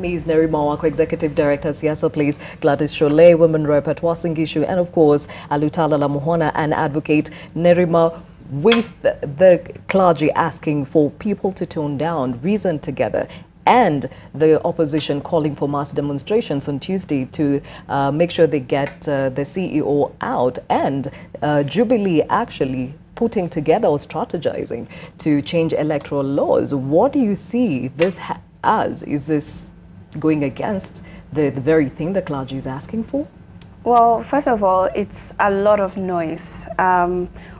Ms. Nerima, Wako Executive Director, Siasa Place, Gladys Shollei, Women Rep at Wasingishu, and of course, Alutalala, Mukhwana, and Advocate Nerima, with the clergy asking for people to tone down, reason together, and the opposition calling for mass demonstrations on Tuesday to make sure they get the CEO out, and Jubilee actually putting together or strategizing to change electoral laws. What do you see this as? Is this going against the very thing the clergy is asking for? Well, first of all, it's a lot of noise.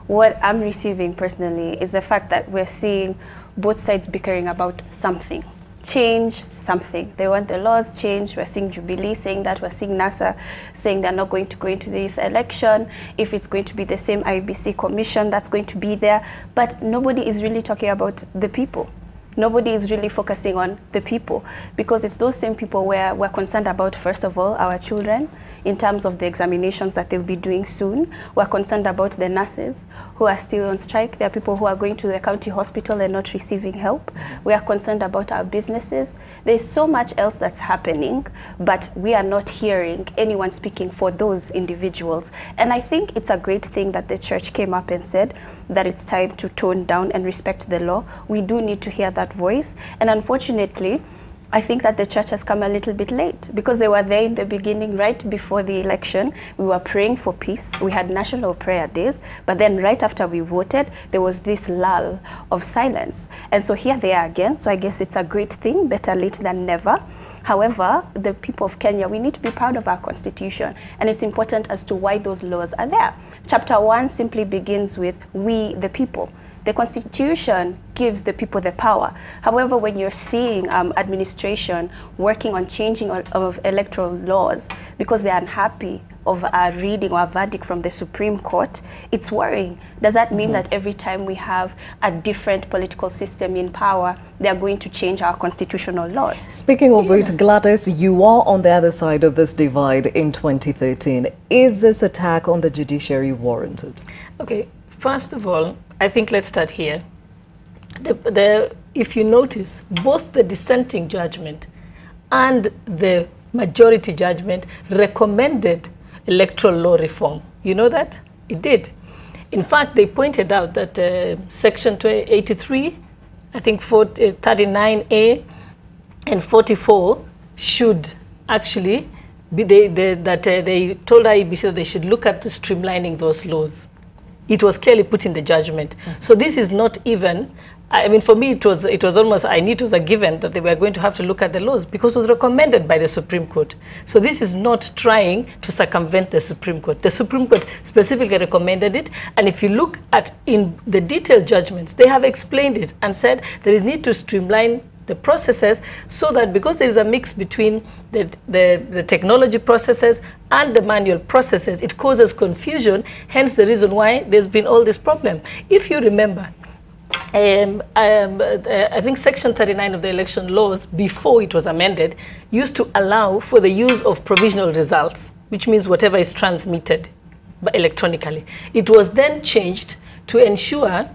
What I'm receiving personally is the fact that we're seeing both sides bickering about something. Change something. They want the laws changed. We're seeing Jubilee saying that. We're seeing NASA saying they're not going to go into this election if it's going to be the same IEBC commission that's going to be there. But nobody is really talking about the people. Nobody is really focusing on the people, because it's those same people where we're concerned about, first of all, our children in terms of the examinations that they'll be doing soon. We're concerned about the nurses who are still on strike. There are people who are going to the county hospital and not receiving help. We are concerned about our businesses. There's so much else that's happening, but we are not hearing anyone speaking for those individuals. And I think it's a great thing that the church came up and said that it's time to tone down and respect the law. We do need to hear that voice. And unfortunately, I think that the church has come a little bit late, because they were there in the beginning, right before the election. We were praying for peace. We had national prayer days, but then right after we voted, there was this lull of silence. And so here they are again. So I guess it's a great thing, better late than never. However, the people of Kenya, we need to be proud of our constitution, and it's important as to why those laws are there. Chapter 1 simply begins with we, the people. The Constitution gives the people the power. However, when you're seeing administration working on changing of electoral laws because they're unhappy of a reading or a verdict from the Supreme Court, it's worrying. Does that mean that every time we have a different political system in power, they're going to change our constitutional laws? Speaking of it, Gladys, you are on the other side of this divide in 2013. Is this attack on the judiciary warranted? Okay, first of all, I think let's start here. If you notice, both the dissenting judgment and the majority judgment recommended electoral law reform. You know that? It did. In fact, they pointed out that Section 83, I think 39A and 44 should actually be, they told IEBC that they should look at streamlining those laws. It was clearly put in the judgment. So this is not even, I mean, for me, it was almost, I knew it was a given that they were going to have to look at the laws because it was recommended by the Supreme Court. So this is not trying to circumvent the Supreme Court. The Supreme Court specifically recommended it. And if you look at in the detailed judgments, they have explained it and said there is need to streamline the processes so that, because there is a mix between the technology processes and the manual processes, it causes confusion, hence the reason why there's been all this problem. If you remember, I think Section 39 of the election laws, before it was amended, used to allow for the use of provisional results, which means whatever is transmitted electronically. It was then changed to ensure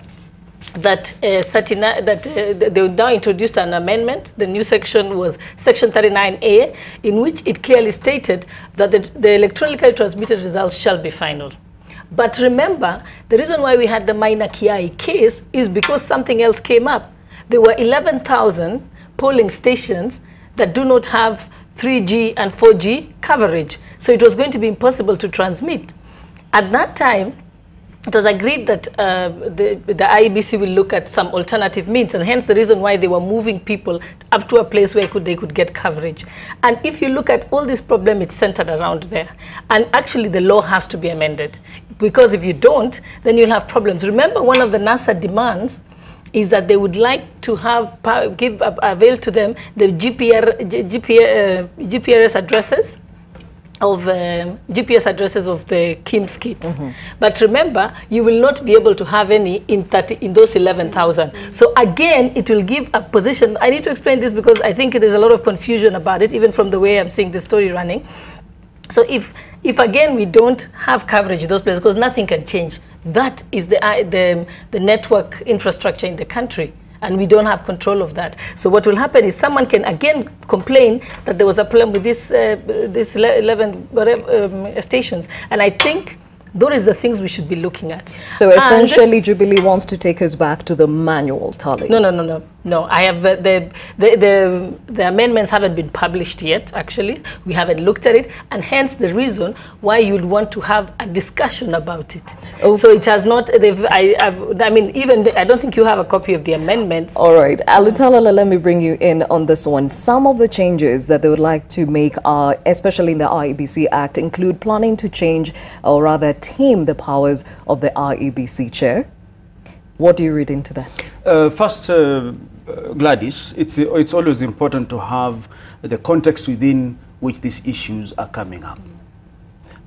that they now introduced an amendment. The new section was Section 39A, in which it clearly stated that the electronically transmitted results shall be final. But remember, the reason why we had the Maina Kiai case is because something else came up. There were 11,000 polling stations that do not have 3G and 4G coverage. So it was going to be impossible to transmit. At that time, it was agreed that the IEBC will look at some alternative means, and hence the reason why they were moving people up to a place where they could get coverage. And if you look at all this problem, it's centered around there. And actually the law has to be amended, because if you don't, then you'll have problems. Remember, one of the NASA demands is that they would like to have avail to them the GPS addresses of GPS addresses of the KIMS kits. But remember, you will not be able to have any in those 11,000. So again, it will give a position. I need to explain this because I think there's a lot of confusion about it, even from the way I'm seeing the story running. So if again we don't have coverage in those places, because nothing can change, that is the network infrastructure in the country. and we don't have control of that. So what will happen is someone can again complain that there was a problem with this 11 stations, and I think those are the things we should be looking at. So essentially, Jubilee wants to take us back to the manual tally. No. I have the amendments haven't been published yet. Actually, we haven't looked at it, and hence the reason why you'd want to have a discussion about it. Okay. So it has not. I mean, even I don't think you have a copy of the amendments. All right, Alutalala, let me bring you in on this one. Some of the changes that they would like to make, especially in the IEBC Act, include planning to change, or rather tame the powers of the IEBC chair. What do you read into that? First, Gladys, it's always important to have the context within which these issues are coming up.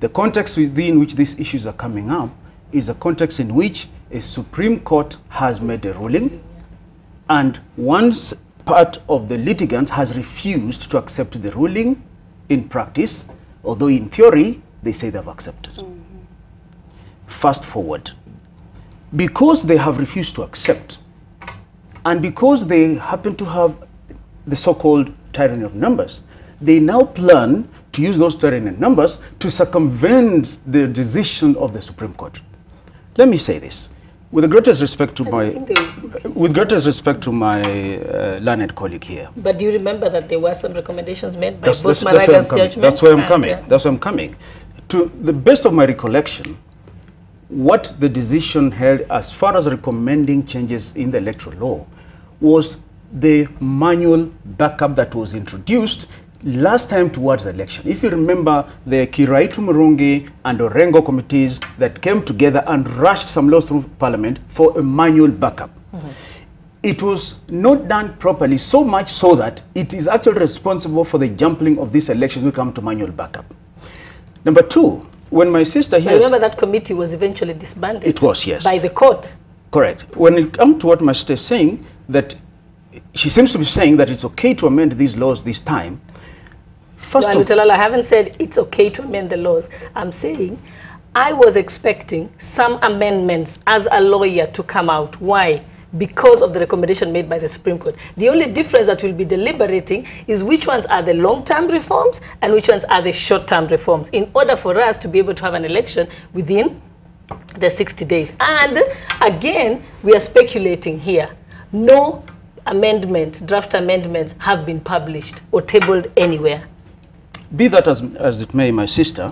The context within which these issues are coming up is a context in which a Supreme Court has made a ruling, and one part of the litigant has refused to accept the ruling in practice, although in theory they say they've accepted. Fast forward. Because they have refused to accept, and because they happen to have the so-called tyranny of numbers, they now plan to use those tyranny of numbers to circumvent the decision of the Supreme Court. Let me say this, with the greatest respect to my learned colleague here. But do you remember that there were some recommendations made by both Maraga's judgments? That's where I'm coming. That's where I'm coming. To the best of my recollection, what the decision held as far as recommending changes in the electoral law was the manual backup that was introduced last time towards the election. If you remember, the Kiraitu Murungi and Orengo committees that came together and rushed some laws through Parliament for a manual backup. It was not done properly, so much so that it is actually responsible for the jumbling of these elections when we come to manual backup. Number two, when my sister here... Remember that committee was eventually disbanded? It was, yes. By the court? Correct. When it comes to what my sister is saying, that she seems to be saying that it's okay to amend these laws this time. First of all, I haven't said it's okay to amend the laws. I'm saying I was expecting some amendments as a lawyer to come out. Why? Because of the recommendation made by the Supreme Court. The only difference that we'll be deliberating is which ones are the long-term reforms and which ones are the short-term reforms, in order for us to be able to have an election within the 60 days. And again, we are speculating here. No draft amendments have been published or tabled anywhere. Be that as it may, my sister,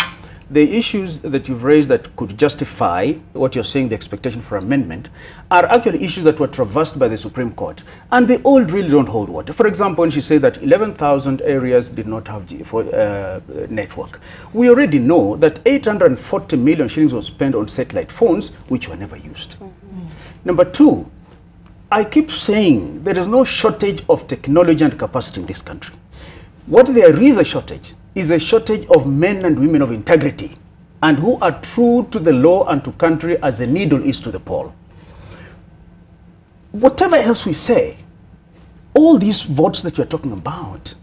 the issues that you've raised that could justify what you're saying, the expectation for amendment, are actually issues that were traversed by the Supreme Court. And they all really don't hold water. For example, when she said that 11,000 areas did not have network. We already know that 840 million shillings was spent on satellite phones, which were never used. Number two, I keep saying there is no shortage of technology and capacity in this country. What there is a shortage is a shortage of men and women of integrity and who are true to the law and to country as a needle is to the pole. Whatever else we say, all these votes that you're talking about,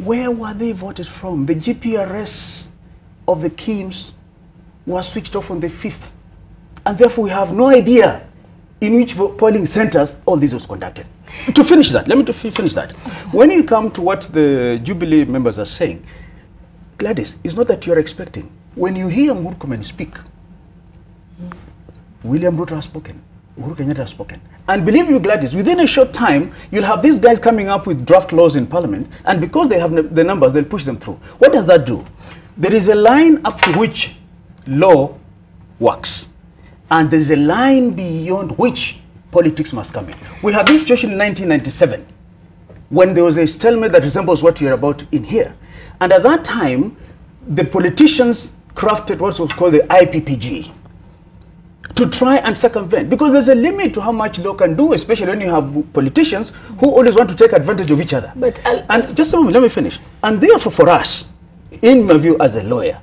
where were they voted from? The GPRS of the Kims was switched off on the 5th, and therefore we have no idea in which polling centers all this was conducted. To finish that, let me finish that. When you come to what the Jubilee members are saying, Gladys, it's not that you're expecting. When you hear Mukhwana speak, William Ruto has spoken, Uhuru Kenyatta has spoken. And believe me, Gladys, within a short time, you'll have these guys coming up with draft laws in Parliament, and because they have the numbers, they'll push them through. What does that do? There is a line up to which law works. And there's a line beyond which politics must come in. We had this situation in 1997 when there was a stalemate that resembles what you're about in here. And at that time, the politicians crafted what was called the IPPG to try and circumvent. Because there's a limit to how much law can do, especially when you have politicians who always want to take advantage of each other. And just a moment, let me finish. And therefore for us, in my view as a lawyer,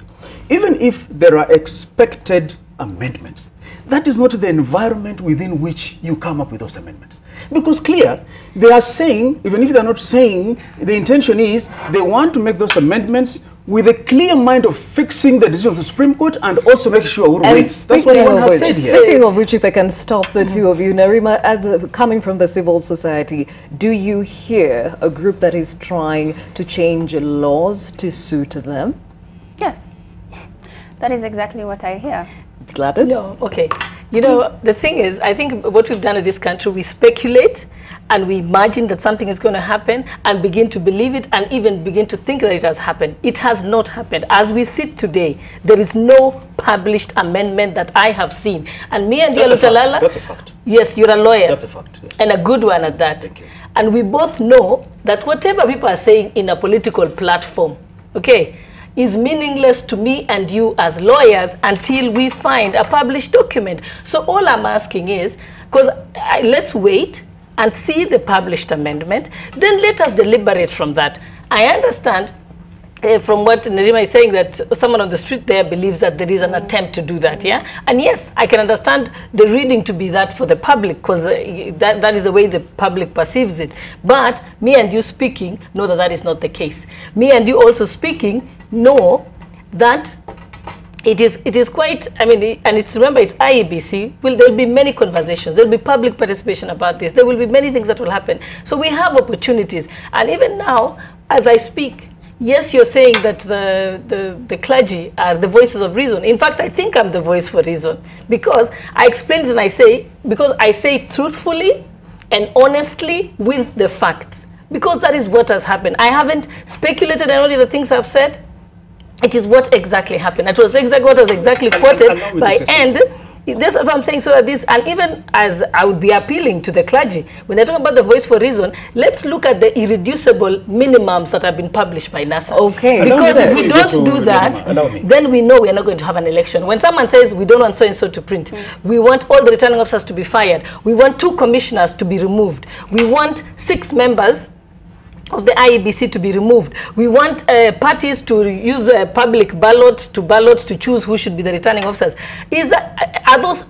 even if there are expected amendments, that is not the environment within which you come up with those amendments. Because clear, they are saying, even if they're not saying, the intention is they want to make those amendments with a clear mind of fixing the decision of the Supreme Court and also make sure who wins. That's what one has said here. Speaking of which, if I can stop the two of you, Nerima, as coming from the civil society, do you hear a group that is trying to change laws to suit them? Yes, that is exactly what I hear. Gladys? No, okay. You know, the thing is, I think what we've done in this country, we speculate and we imagine that something is going to happen and begin to believe it and even begin to think that it has happened. It has not happened. As we sit today, there is no published amendment that I have seen. And me and Alutalala, that's a fact. Yes, you're a lawyer. That's a fact, yes. And a good one at that. Thank you. And we both know that whatever people are saying in a political platform, okay, is meaningless to me and you as lawyers until we find a published document. So all I'm asking is, because let's wait and see the published amendment, then let us deliberate from that. I understand from what Nerima is saying that someone on the street there believes that there is an attempt to do that, yeah? And yes, I can understand the reading to be that for the public, because that is the way the public perceives it. But me and you speaking know that that is not the case. Me and you also speaking know that it is quite, I mean, and it's, remember, it's IEBC. There'll be many conversations. There'll be public participation about this. There will be many things that will happen. So we have opportunities. And even now, as I speak, yes, you're saying that the clergy are the voices of reason. In fact, I think I'm the voice for reason, because I explain it and I say, because I say it truthfully and honestly with the facts, because that is what has happened. I haven't speculated on only the things I've said. It is what exactly happened. It was exactly what was exactly quoted by end. That's what I'm saying. So that this, and even as I would be appealing to the clergy, when they're talking about the voice for reason, let's look at the irreducible minimums that have been published by NASA. Okay. Because if we don't do that, then we know we are not going to have an election. When someone says we don't want so-and-so to print, we want all the returning officers to be fired, we want 2 commissioners to be removed, we want 6 members of the IEBC to be removed. We want parties to use a public ballot to choose who should be the returning officers. Are those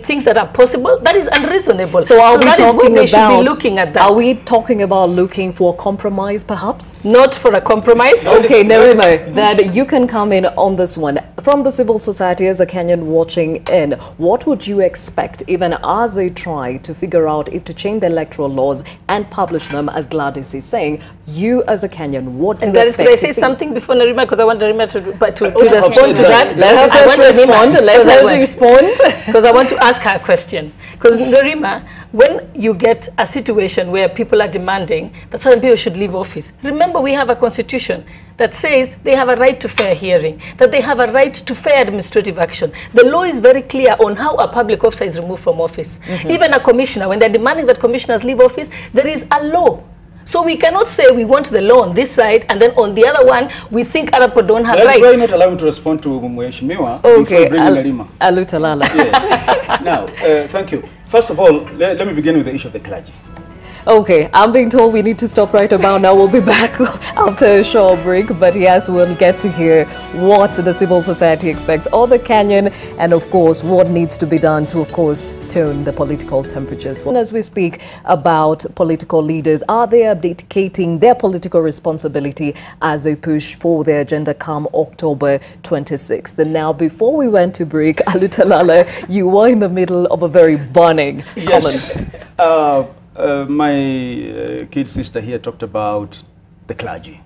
things that are possible? That is unreasonable. So are we that talking is what they about, should be looking at that. Are we talking about looking for a compromise, perhaps? Not for a compromise. Okay, Nerima, that you can come in on this one. From the civil society, as a Kenyan watching in, what would you expect, even as they try to figure out if to change the electoral laws and publish them, as Gladys is saying? You, as a Kenyan, what do you expect? Could I say something before Nerima? Because I want Nerima to respond to that. Let her respond. Because I want to ask her a question. Because Nerima, when you get a situation where people are demanding that certain people should leave office, remember we have a constitution that says they have a right to fair hearing, that they have a right to fair administrative action. The law is very clear on how a public officer is removed from office. Even a commissioner, when they're demanding that commissioners leave office, there is a law. So we cannot say we want the law on this side and then on the other one we think other people don't have rights. Why not allow me to respond to Mheshimiwa okay, before bringing Nerima? Alutalala. Yes. Now, thank you. First of all, let me begin with the issue of the clergy. Okay, I'm being told we need to stop right about now. We'll be back after a short break. But yes, we'll get to hear what the civil society expects of the Kenyan and, of course, what needs to be done to, of course, tone the political temperatures. As we speak about political leaders, are they abdicating their political responsibility as they push for their agenda come October 26th? And now, before we went to break, Alutalala, you were in the middle of a very burning comment. My kid sister here talked about the clergy.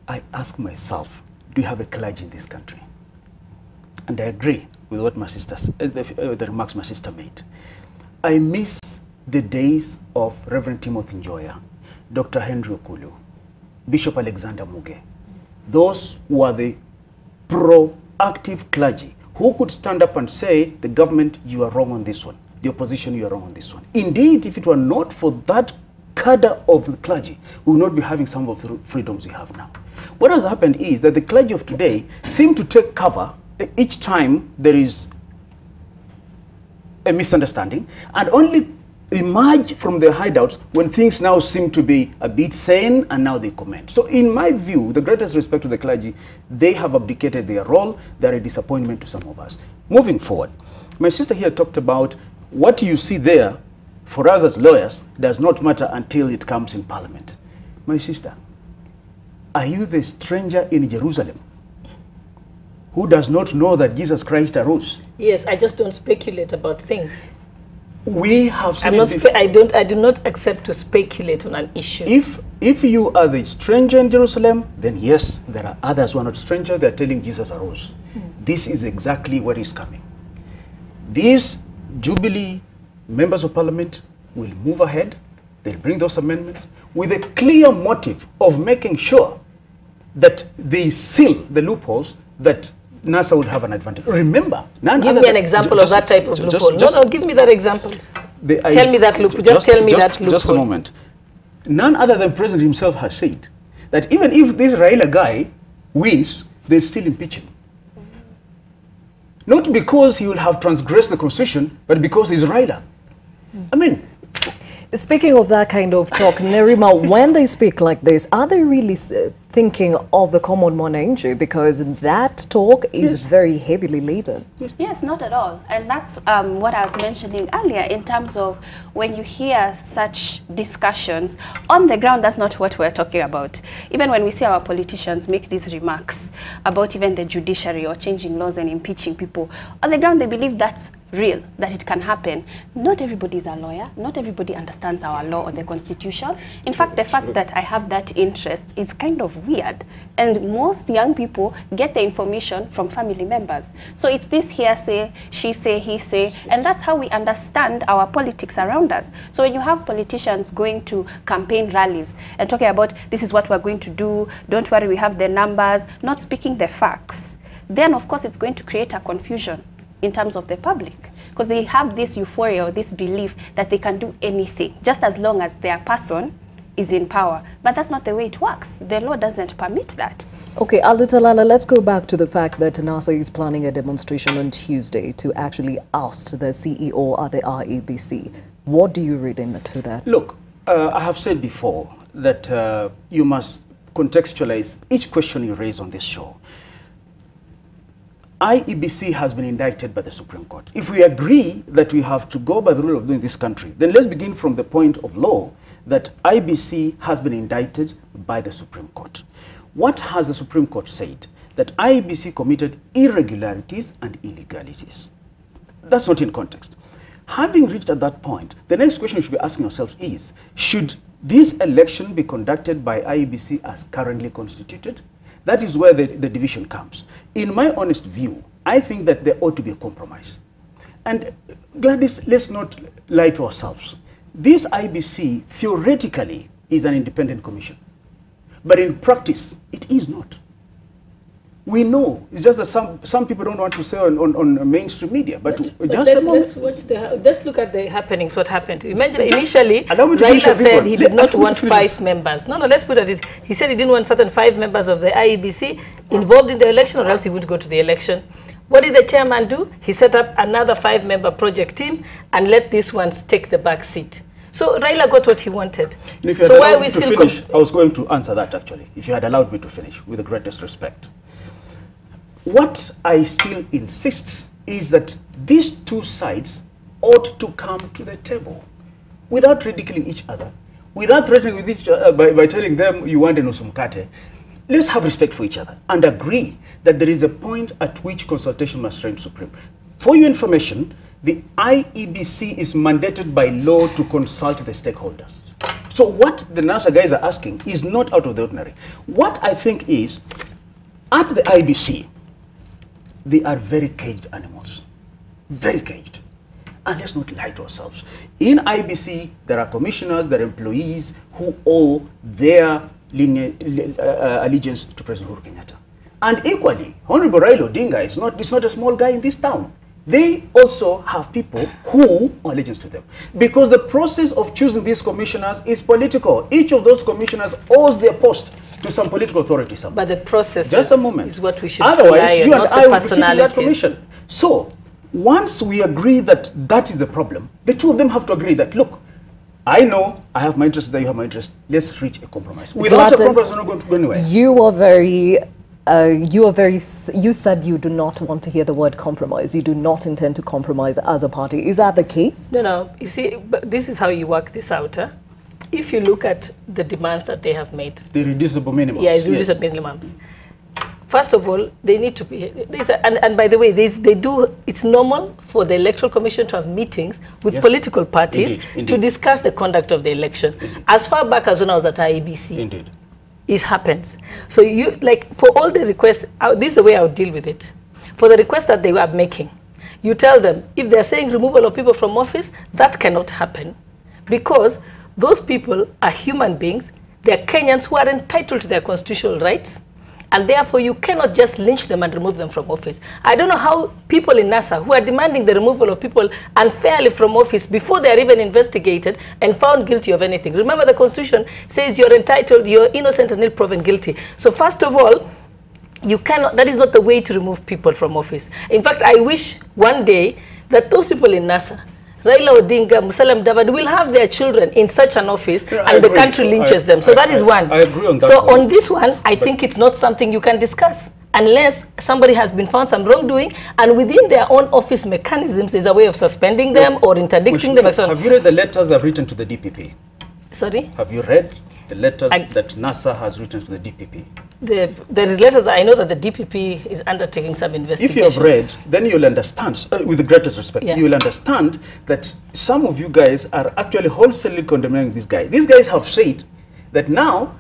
I ask myself, do you have a clergy in this country? And I agree with what my sister, the remarks my sister made. I miss the days of Reverend Timothy Njoya, Dr. Henry Okulu, Bishop Alexander Muge. Those were the proactive clergy who could stand up and say, the government, you are wrong on this one. The opposition, you are wrong on this one. Indeed, if it were not for that cadre of the clergy, we would not be having some of the freedoms we have now. What has happened is that the clergy of today seem to take cover each time there is a misunderstanding and only emerge from their hideouts when things now seem to be a bit sane, and now they comment. So in my view, with the greatest respect to the clergy, they have abdicated their role. They're a disappointment to some of us. Moving forward, my sister here talked about what you see there, for us as lawyers, does not matter until it comes in Parliament. My sister, are you the stranger in Jerusalem who does not know that Jesus Christ arose? Yes, I just don't speculate about things. We have seen I do not accept to speculate on an issue. If you are the stranger in Jerusalem, then yes, there are others who are not strangers. They're telling Jesus arose. This is exactly what is coming. These Jubilee members of Parliament will move ahead. They'll bring those amendments with a clear motive of making sure that they seal the loopholes that NASA would have an advantage. Remember, give me an example of that type of loophole. No, give me that example. Tell me that loophole. Just tell me that loophole. Just a moment. None other than the president himself has said that even if this Raila guy wins, they still impeach him. Not because he will have transgressed the constitution, but because he's Raila. I mean, speaking of that kind of talk, Nerima, when they speak like this, are they really thinking of the common mwananchi? Because that talk is very heavily laden. Yes, not at all. And that's what I was mentioning earlier in terms of when you hear such discussions, on the ground, that's not what we're talking about. Even when we see our politicians make these remarks about even the judiciary or changing laws and impeaching people, on the ground they believe that's real, that it can happen. Not everybody is a lawyer. Not everybody understands our law or the constitution. In fact, the fact that I have that interest is kind of weird. And most young people get the information from family members. So it's this hearsay, she say, he say, and that's how we understand our politics around us. So when you have politicians going to campaign rallies and talking about this is what we're going to do, don't worry, we have the numbers, not speaking the facts, then of course it's going to create a confusion in terms of the public, because they have this euphoria or this belief that they can do anything just as long as their person is in power. But that's not the way it works. The law doesn't permit that. Okay, Alutalala, let's go back to the fact that NASA is planning a demonstration on Tuesday to actually oust the CEO of the IEBC. What do you read into that? Look, I have said before that you must contextualize each question you raise on this show. IEBC has been indicted by the Supreme Court. If we agree that we have to go by the rule of law in this country, then let's begin from the point of law that IEBC has been indicted by the Supreme Court. What has the Supreme Court said? That IEBC committed irregularities and illegalities. That's not in context. Having reached at that point, the next question we should be asking ourselves is, should this election be conducted by IEBC as currently constituted? That is where the division comes. In my honest view, I think that there ought to be a compromise. And Gladys, let's not lie to ourselves. This IEBC theoretically is an independent commission, but in practice, it is not. We know, it's just that some people don't want to say on mainstream media, but let's look at the happenings, what happened. Imagine initially, Raila said he did not want 5 members. No, let's put it. He said he didn't want certain 5 members of the IEBC involved in the election, or else he would go to the election. What did the chairman do? He set up another 5-member project team and let these ones take the back seat. So Raila got what he wanted. So why are we still finish? I was going to answer that actually, if you had allowed me to finish, with the greatest respect. What I still insist is that these two sides ought to come to the table without ridiculing each other, without threatening with each other by telling them you want a nusumkate. Let's have respect for each other and agree that there is a point at which consultation must reign supreme. For your information, the IEBC is mandated by law to consult the stakeholders. So what the NASA guys are asking is not out of the ordinary. What I think is, at the IEBC, they are very caged animals, very caged. And let's not lie to ourselves. In IEBC, there are commissioners, there are employees who owe their allegiance to President Uhuru Kenyatta. And equally, Honorable Raila Odinga is not a small guy in this town. They also have people who owe allegiance to them. Because the process of choosing these commissioners is political. Each of those commissioners owes their post to some political authority somewhere. But the process just a moment. Is what we should Otherwise, rely on, you and not I the will be sitting in that commission. So, once we agree that that is the problem, the two of them have to agree that, look, I know I have my interest, that you have my interest. Let's reach a compromise. Without a compromise, we're not going to go anywhere. You said you do not want to hear the word compromise. You do not intend to compromise as a party. Is that the case? No. You see, but this is how you work this out. If you look at the demands that they have made. The reducible minimums. Yeah, reducible minimums. First of all, they need to be, and by the way, it's normal for the Electoral Commission to have meetings with political parties to discuss the conduct of the election. As far back as when I was at IEBC, it happens. So for all the requests, this is the way I would deal with it. For the requests that they were making, you tell them, if they're saying removal of people from office, that cannot happen because those people are human beings. They're Kenyans who are entitled to their constitutional rights. And therefore, you cannot just lynch them and remove them from office. I don't know how people in NASA who are demanding the removal of people unfairly from office before they are even investigated and found guilty of anything. Remember, the Constitution says you're entitled, you're innocent until proven guilty. So first of all, you cannot, that is not the way to remove people from office. In fact, I wish one day that those people in NASA, Raila Odinga, Musalia Mudavadi, will have their children in such an office and the country lynches them. So that is one. I agree on that. So on this one, I think it's not something you can discuss unless somebody has been found some wrongdoing and within their own office mechanisms, there's a way of suspending them or interdicting them. Have you read the letters they've written to the DPP? Sorry? Have you read the letters that NASA has written to the DPP? The letters, I know that the DPP is undertaking some investigation. If you have read, then you'll understand, with the greatest respect, you will understand that some of you guys are actually wholesale condemning this guy. These guys have said that now,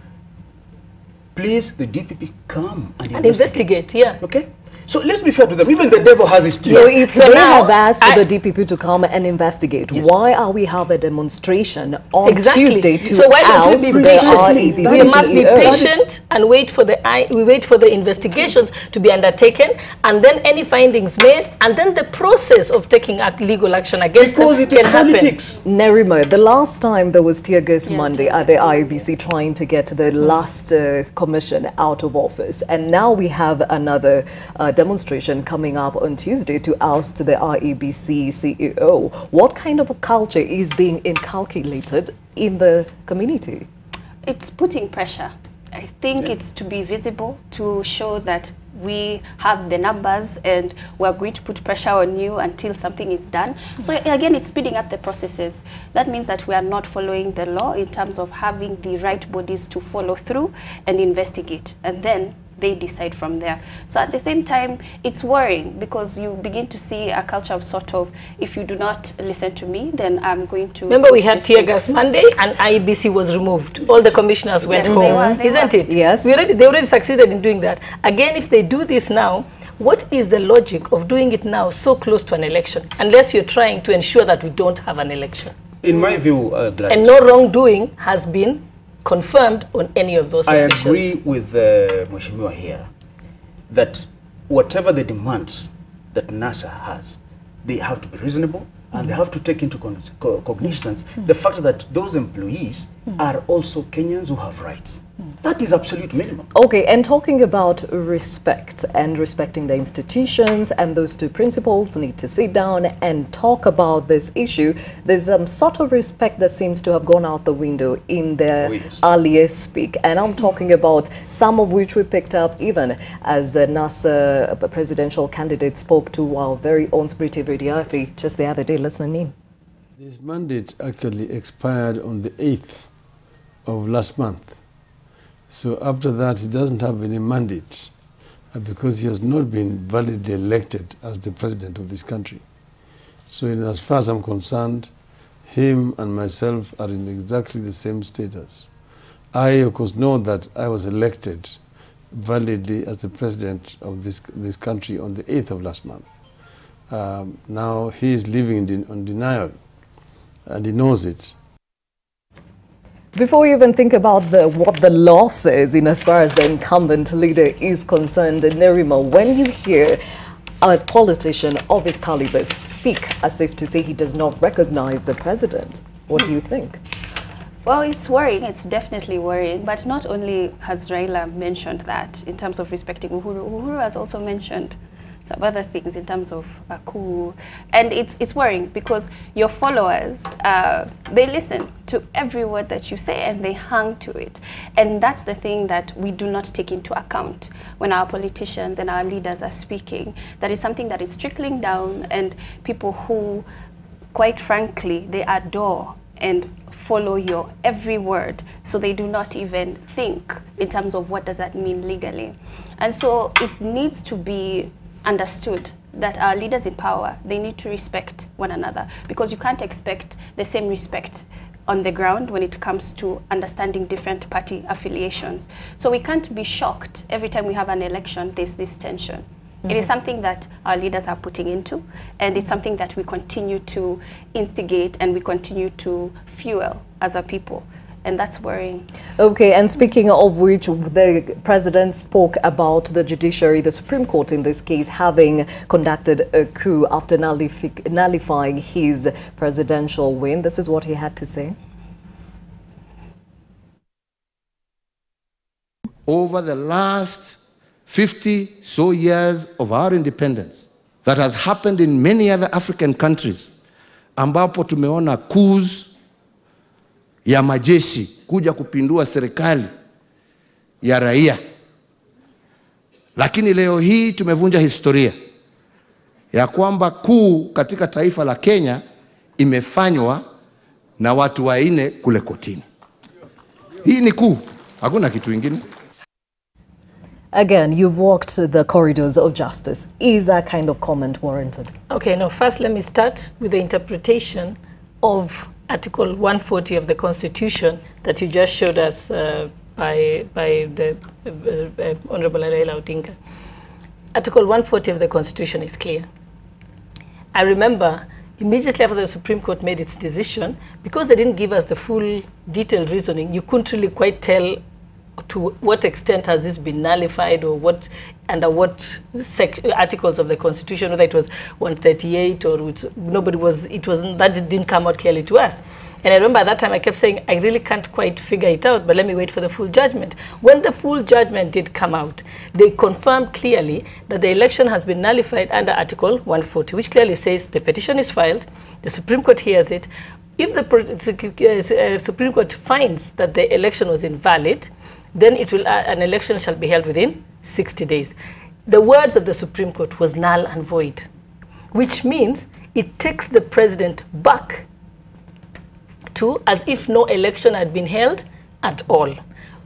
please, the DPP come and investigate. Okay? So let's be fair to them. Even the devil has his teeth. So if they have asked for the DPP to come and investigate, why are we have a demonstration on Tuesday to oust the IEBC? We must be patient and wait for the investigations to be undertaken, and then any findings made, and then the process of taking legal action against them it is politics. Nerima, the last time there was tear gas Monday at the IEBC trying to get the last commission out of office, and now we have another demonstration coming up on Tuesday to oust the IEBC CEO. What kind of a culture is being inculcated in the community? It's putting pressure. I think it's to be visible, to show that we have the numbers and we're going to put pressure on you until something is done. So again, it's speeding up the processes. That means that we are not following the law in terms of having the right bodies to follow through and investigate. And then they decide from there. So at the same time, it's worrying because you begin to see a culture of sort of, if you do not listen to me, then I'm going to... Remember we had tear gas Monday and IEBC was removed. All the commissioners went home, isn't it? Yes. They already succeeded in doing that. Again, if they do this now, what is the logic of doing it now so close to an election, unless you're trying to ensure that we don't have an election? In my view, Gladys, and no wrongdoing has been confirmed on any of those officials. I agree with Mheshimiwa here that whatever the demands that NASA has, they have to be reasonable and they have to take into cognizance the fact that those employees are also Kenyans who have rights. That is absolute minimum. Okay, and talking about respect and respecting the institutions, and those two principles need to sit down and talk about this issue. There's some sort of respect that seems to have gone out the window in the earlier speak. And I'm talking about some of which we picked up even as NASA presidential candidate spoke to our very own Spriti Vidyarthi just the other day. Listening in. This mandate actually expired on the 8th of last month. So after that, he doesn't have any mandate because he has not been validly elected as the president of this country. So as far as I'm concerned, him and myself are in exactly the same status. I, of course, know that I was elected validly as the president of this country on the 8th of last month. Now he is living on denial, and he knows it. Before you even think about what the law says in as far as the incumbent leader is concerned, Nerima, when you hear a politician of his caliber speak as if to say he does not recognize the president, what do you think? Well, it's worrying. It's definitely worrying. But not only has Raila mentioned that in terms of respecting Uhuru, Uhuru has also mentioned some other things in terms of a coup. And it's worrying because your followers, they listen to every word that you say and they hang to it. And that's the thing that we do not take into account when our politicians and our leaders are speaking. That is something that is trickling down, and people who, quite frankly, they adore and follow your every word, so they do not even think in terms of what does that mean legally. And so it needs to be understood that our leaders in power, they need to respect one another, because you can't expect the same respect on the ground when it comes to understanding different party affiliations. So we can't be shocked every time we have an election, there's this tension. It is something that our leaders are putting into, and it's something that we continue to instigate and we continue to fuel as a people. And that's worrying. Okay, and speaking of which, the president spoke about the judiciary, the Supreme Court in this case, having conducted a coup after nullifying his presidential win. This is what he had to say. Over the last 50 so years of our independence, that has happened in many other African countries, ambapo tumeona coups ya majeshi kuja kupindua serikali ya raia. Lakini leo hii tumevunja historia ya kwamba coup katika taifa la Kenya imefanywa na watu waine kule kotini. Hii ni coup, hakuna kitu kingine. Again, you've walked the corridors of justice. Is that kind of comment warranted? Okay, now first let me start with the interpretation of Article 140 of the Constitution that you just showed us by the Honorable Raila Odinga. Article 140 of the Constitution is clear. I remember immediately after the Supreme Court made its decision, because they didn't give us the full detailed reasoning, you couldn't really quite tell to what extent has this been nullified, or what, under what articles of the Constitution, whether it was 138 or nobody was, that didn't come out clearly to us. And I remember at that time I kept saying, I really can't quite figure it out, but let me wait for the full judgment. When the full judgment did come out, they confirmed clearly that the election has been nullified under Article 140, which clearly says the petition is filed, the Supreme Court hears it. If the Supreme Court finds that the election was invalid, then it will, an election shall be held within 60 days. The words of the Supreme Court was null and void, which means it takes the president back to as if no election had been held at all,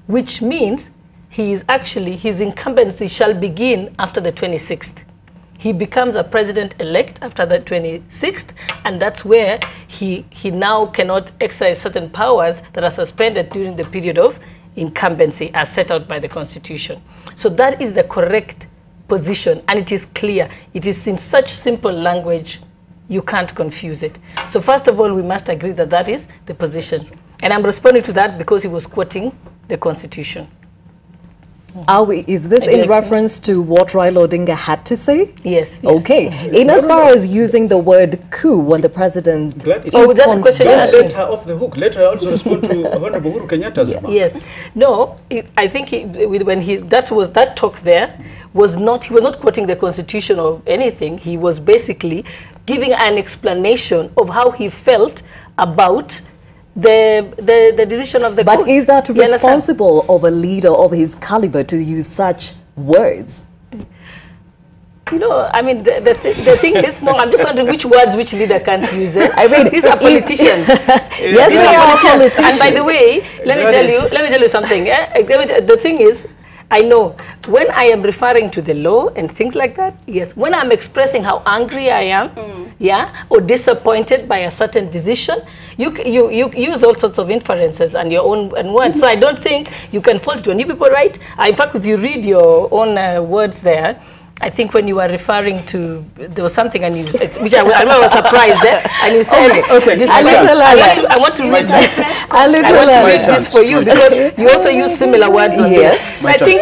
which means he is actually, his incumbency shall begin after the 26th. He becomes a president-elect after the 26th, and that's where he now cannot exercise certain powers that are suspended during the period of incumbency as set out by the Constitution. So that is the correct position, and it is clear. It is in such simple language, you can't confuse it. So first of all, we must agree that that is the position. And I'm responding to that because he was quoting the Constitution. Is this in reference to what Raila Odinga had to say? Yes. Okay. In as far as using the word coup when the president is concerned. Let her off the hook. Let her also respond to Honorable Uhuru Kenyatta's remark. Yes. No, I think that talk there was not, he was not quoting the Constitution or anything. He was basically giving an explanation of how he felt about the decision of the court. But is that responsible of a leader of his caliber to use such words? You know, I mean, the thing is, no, I'm just wondering which words which leader can't use it. I mean, these are politicians. Yes, they are politicians. And by the way, let me tell you something. The thing is, I know when I am referring to the law and things like that, yes, when I'm expressing how angry I am, yeah, or disappointed by a certain decision, you use all sorts of inferences and your own words. So I don't think you can fault it when you people write. In fact, if you read your own words there, I think when you were referring to, there was something, and you, which I was surprised there, and you said, this I want to read this. I want to read this for you, because you also use similar words on here. So I think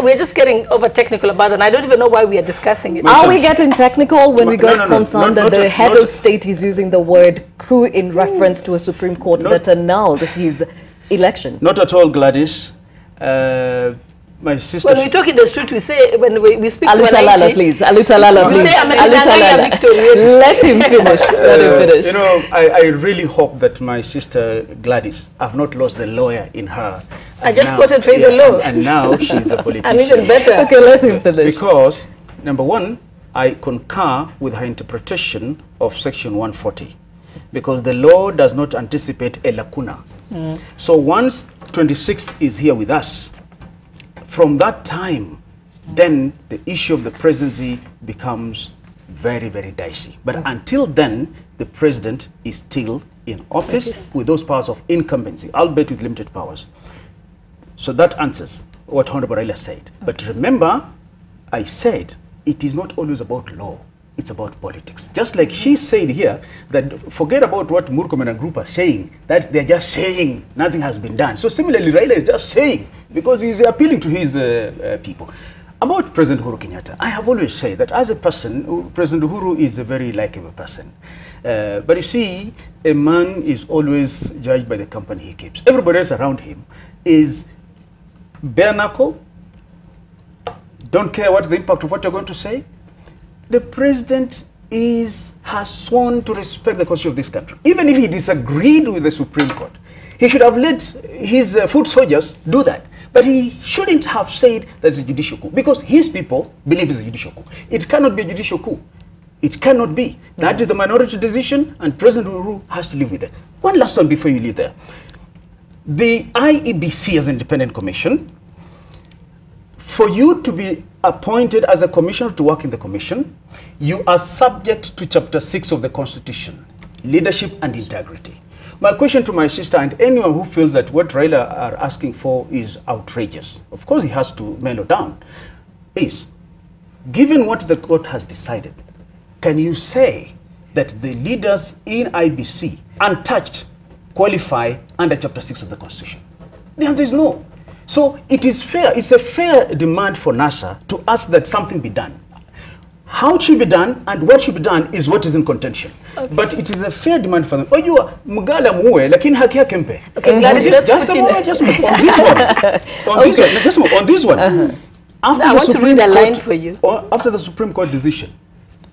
we're just getting over technical about it, and I don't even know why we are discussing it. Are we getting technical when we got concerned that the head of state is using the word coup in reference to a Supreme Court that annulled his election? Not at all, Gladys. My sister... When we talk in the street, we say, when we speak to Alutalala, please. Alutalala, we please. say, Alutalala. Let him finish. Let him finish. You know, I really hope that my sister Gladys, I've not lost the lawyer in her. I just quoted for the law. And now she's a politician. And even better. Okay, let him finish. Because, number one, I concur with her interpretation of Section 140. Because the law does not anticipate a lacuna. So once 26th is here with us, from that time, then the issue of the presidency becomes very, very dicey. But until then, the president is still in office with those powers of incumbency, albeit with limited powers. So that answers what Honorable Raila said. But remember, I said it is not always about law. It's about politics. Just like she said here, that forget about what Murkomen and group are saying, that they're just saying nothing has been done. So similarly, Raila is just saying, because he's appealing to his people. About President Uhuru Kenyatta, I have always said that as a person, President Uhuru is a very likable person. But you see, a man is always judged by the company he keeps. Everybody else around him is bare knuckle, don't care what the impact of what you're going to say. The president has sworn to respect the constitution of this country. Even if he disagreed with the Supreme Court, he should have let his foot soldiers do that. But he shouldn't have said that it's a judicial coup, because his people believe it's a judicial coup. It cannot be a judicial coup. It cannot be. That is the minority decision, and President Uhuru has to live with it. One last one before you leave there. The IEBC as an independent commission, for you to be appointed as a commissioner to work in the commission, you are subject to Chapter 6 of the Constitution, leadership and integrity. My question to my sister and anyone who feels that what Raila are asking for is outrageous, of course he has to mellow down, is, given what the court has decided, can you say that the leaders in IBC, untouched, qualify under Chapter 6 of the Constitution? The answer is no. So it is fair, it's a fair demand for NASA to ask that something be done. How it should be done and what should be done is what is in contention. Okay. But it is a fair demand for them. Ojua mugala muwe lakini haki yake mpe. Okay, Gladys, just on this one. On this one. After I want to read a line for you. After the Supreme Court decision,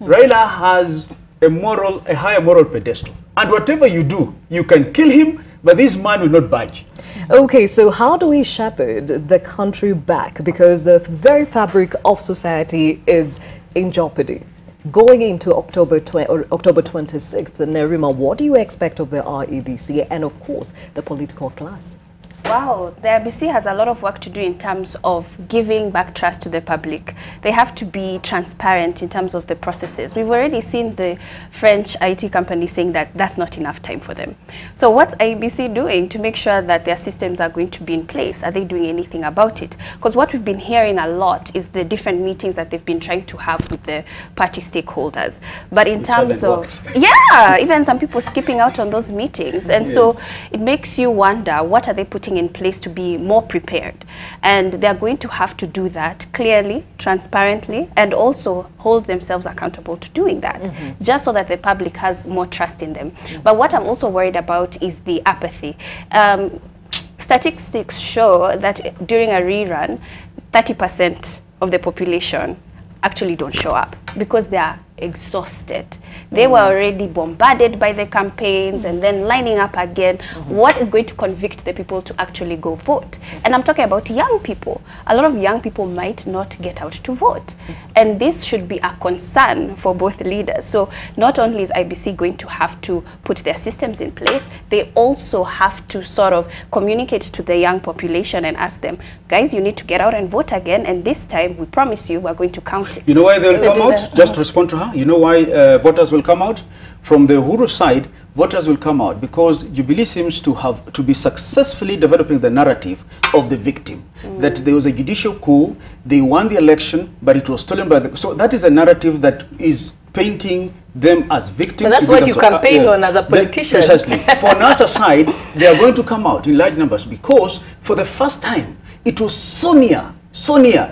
Raila has a higher moral pedestal. And whatever you do, you can kill him, but this man will not budge. Okay, so how do we shepherd the country back? Because the very fabric of society is in jeopardy. Going into October 26th, Nerima, what do you expect of the IEBC and, of course, the political class? Wow, the IEBC has a lot of work to do in terms of giving back trust to the public. They have to be transparent in terms of the processes. We've already seen the French IT company saying that that's not enough time for them. So what's IEBC doing to make sure that their systems are going to be in place? Are they doing anything about it? Because what we've been hearing a lot is the different meetings that they've been trying to have with the party stakeholders. But in terms of, yeah, even some people skipping out on those meetings. And so it makes you wonder, what are they putting in place to be more prepared? And they're going to have to do that clearly, transparently, and also hold themselves accountable to doing that, just so that the public has more trust in them. But what I'm also worried about is the apathy. Statistics show that during a rerun, 30% of the population actually don't show up because they are exhausted. They were already bombarded by the campaigns and then lining up again. What is going to convict the people to actually go vote? And I'm talking about young people. A lot of young people might not get out to vote. And this should be a concern for both leaders. So not only is IEBC going to have to put their systems in place, they also have to sort of communicate to the young population and ask them, guys, you need to get out and vote again. And this time, we promise you, we're going to count it. You know why they'll come out? Just to respond to her. You know why voters will come out? From the Uhuru side, voters will come out because Jubilee seems to be successfully developing the narrative of the victim. That there was a judicial coup, they won the election, but it was stolen by the... So that is a narrative that is painting them as victims. But that's what you campaign on as a politician. Precisely. For NASA side, they are going to come out in large numbers because for the first time, it was so near,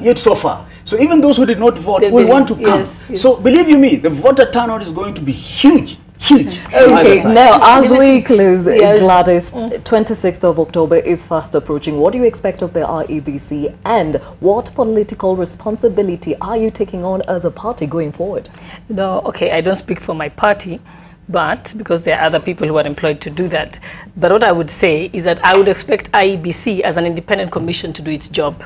yet so far. So even those who did not vote will want to come. Yes. So believe you me, the voter turnout is going to be huge. Huge. Okay, now as we close, Yes. Gladys, 26th of October is fast approaching. What do you expect of the IEBC, and what political responsibility are you taking on as a party going forward? No, okay, I don't speak for my party, but because there are other people who are employed to do that. But what I would say is that I would expect IEBC as an independent commission to do its job.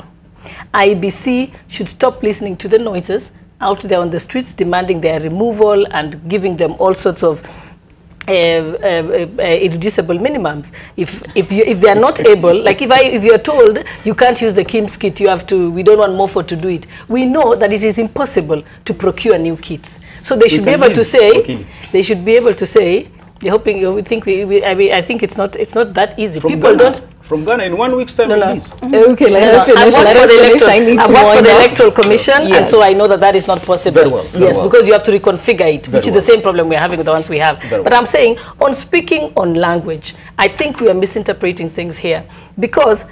IEBC should stop listening to the noises out there on the streets demanding their removal and giving them all sorts of irreducible minimums. If they are not able, like if you are told you can't use the KIMS kit, you have to, we don't want MOFO to do it. We know that it is impossible to procure new kits. So they should be able to say, they should be able to say, you're hoping, you think I think it's not that easy. From People Ghana, don't. from Ghana in 1 week's time. No, no. Okay, let her finish. I've worked for the Electoral Commission, Yes. and so I know that that is not possible. Very well, very yes, well. because you have to reconfigure it, which is the same problem we're having with the ones we have. Very But well. I'm saying, on speaking on language, I think we are misinterpreting things here. Because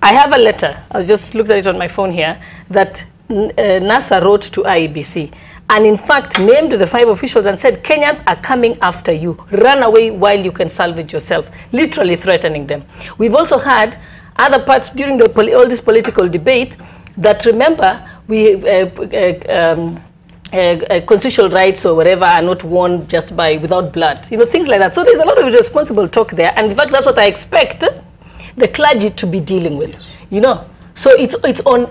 I have a letter, I just looked at it on my phone here, that NASA wrote to IEBC. And in fact, named the 5 officials and said, Kenyans are coming after you. Run away while you can salvage yourself. Literally threatening them. We've also had other parts during all this political debate that, remember, we constitutional rights or whatever are not won just without blood. You know, things like that. So there's a lot of irresponsible talk there. And in fact, that's what I expect the clergy to be dealing with. Yes. You know. So it's on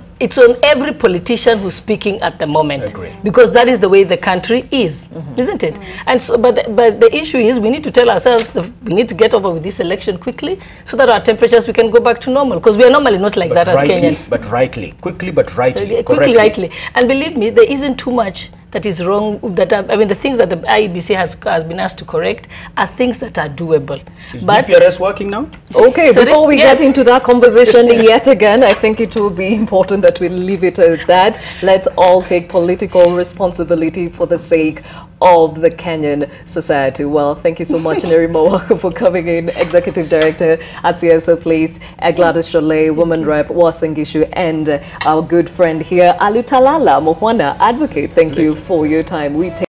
every politician who's speaking at the moment, because that is the way the country is, isn't it? And so, but the issue is we need to tell ourselves we need to get over with this election quickly, so that our temperatures we can go back to normal, because we are normally not like that as Kenyans. But rightly, quickly, but rightly, quickly, rightly. And believe me, there isn't too much that is wrong. I mean, the things that the IEBC has been asked to correct are things that are doable. Is but DPRS working now? Okay, so before we get into that conversation yet again, I think it will be important that we leave it at that. Let's all take political responsibility for the sake of the Kenyan society. Well, thank you so much, Nerima Wako, for coming in, Executive Director at CSO Place, Gladys Shollei, Woman Rep, Wasingishu, and our good friend here, Alutalala, Mukhwana advocate. Thank you for your time. We take